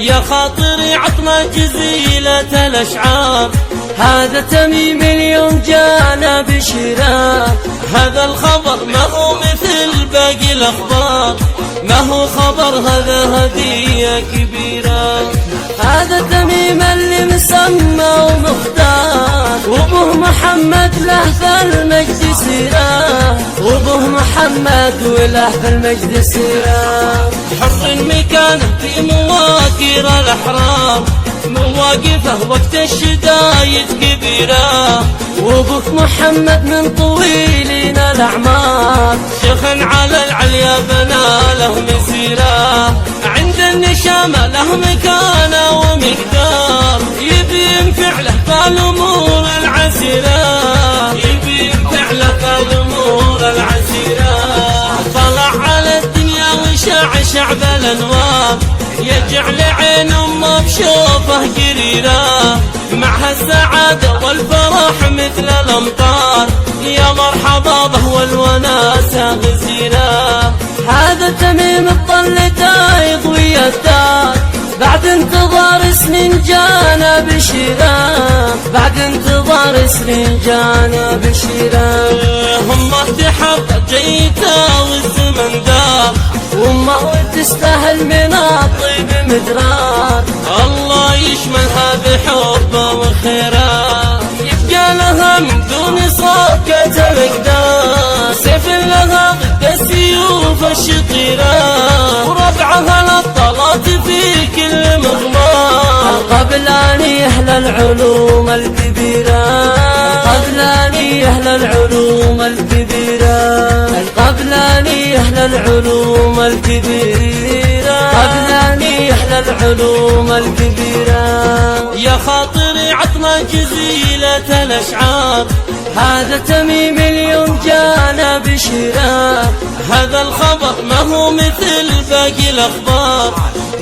يا خاطري عطنا جزيلة الأشعار، هذا تميم اليوم جانا بشرار. هذا الخبر ما هو مثل باقي الأخبار، ما هو خبر هذا هدية كبيرة. هذا تميم اللي مسمى ومختار، وابوه محمد له في المجد سيرة، وابوه محمد وله في المجد سيرة. حر مكانه في مواقير الأحرار، مواقفه وقت الشدايد كبيرة، وابوك محمد من طويلين الأعمار، شيخ على العليا بنا له مسيرة. عند النشامة له مكانة ومقدار، يبي ينفع له فالأمور العسيرة، يبي ينفع له فالأمور العسيرة. طلع على الدنيا وشاع شعب الأنوار، يجعل عين أمه بشوفه قريرة، معها السعادة والفرح مثل الأمطار، يا مرحبا به والوناسة غزيرة. هذا تميم الطل يضوي الدار، بعد انتظار سنين جانا بشرا، بعد انتظار سنين جانا بشرا. همه تحقق جيته والزمن دار، وامه تستاهل من الطيب مدرار، الله يشملها بحبه وخيرات. يبقى لها من دون صكة مقدار، سيف لها ضد السيوف الشطيرة، وربعها للطلات في كل مضمار. القبلاني أهل العلوم الكبيرة، القبلاني أهل العلوم الكبيرة، القبلاني أهل العلوم الكبيرة، القبلاني أهل العلوم الكبيرة. يا خاطري عطنا جزيلة الأشعار، هذا تميم اليوم جانا بشرا. هذا الخبر ما هو مثل باقي الأخبار،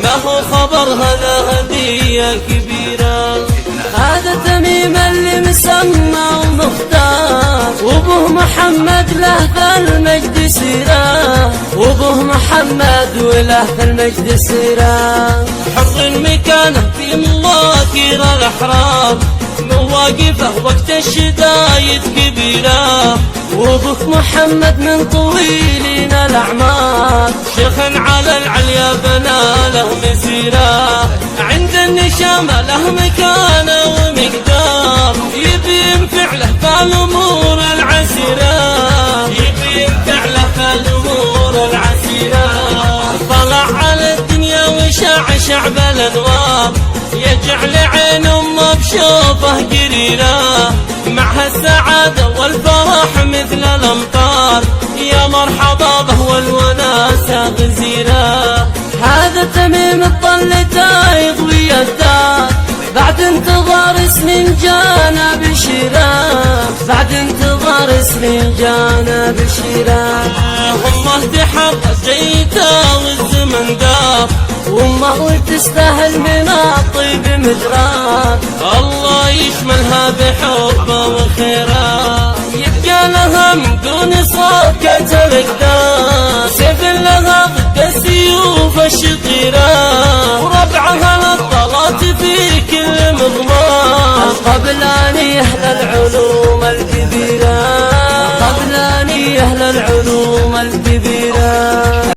ما هو خبر هذا هدية كبيرة. هذا تميم اللي مسمى ومختار، وابوه محمد له في المجد سيرة، وابوه محمد وله في المجد سيرة. حر مكانه في مواقير الأحرار، مواقفه وقت الشدايد كبيرة، وابوك محمد من طويلين الأعمار، شيخ على العليا بنا له مسيرة. عند النشامة له مكانة ومقدار، يبي ينفع له فالأمور العسيرة، يبي ينفع له فالأمور العسيرة. طلع على الدنيا وشاع شعب الأنوار، يجعل عين أمه بشوفه قريرة، معها السعادة والفرح مثل الأمطار، يا مرحبا به والوناسة غزيرة. هذا تميم الطل يضوي الدار، بعد انتظار سنين جانا بشرا، بعد انتظار سنين جانا بشرا. همه تحقق جيته والزمن دار، وامه تستاهل من الطيب مدرار، الله يشملها بحبه وخيرات. يبقى لها من دون صكة مقدار، سيف لها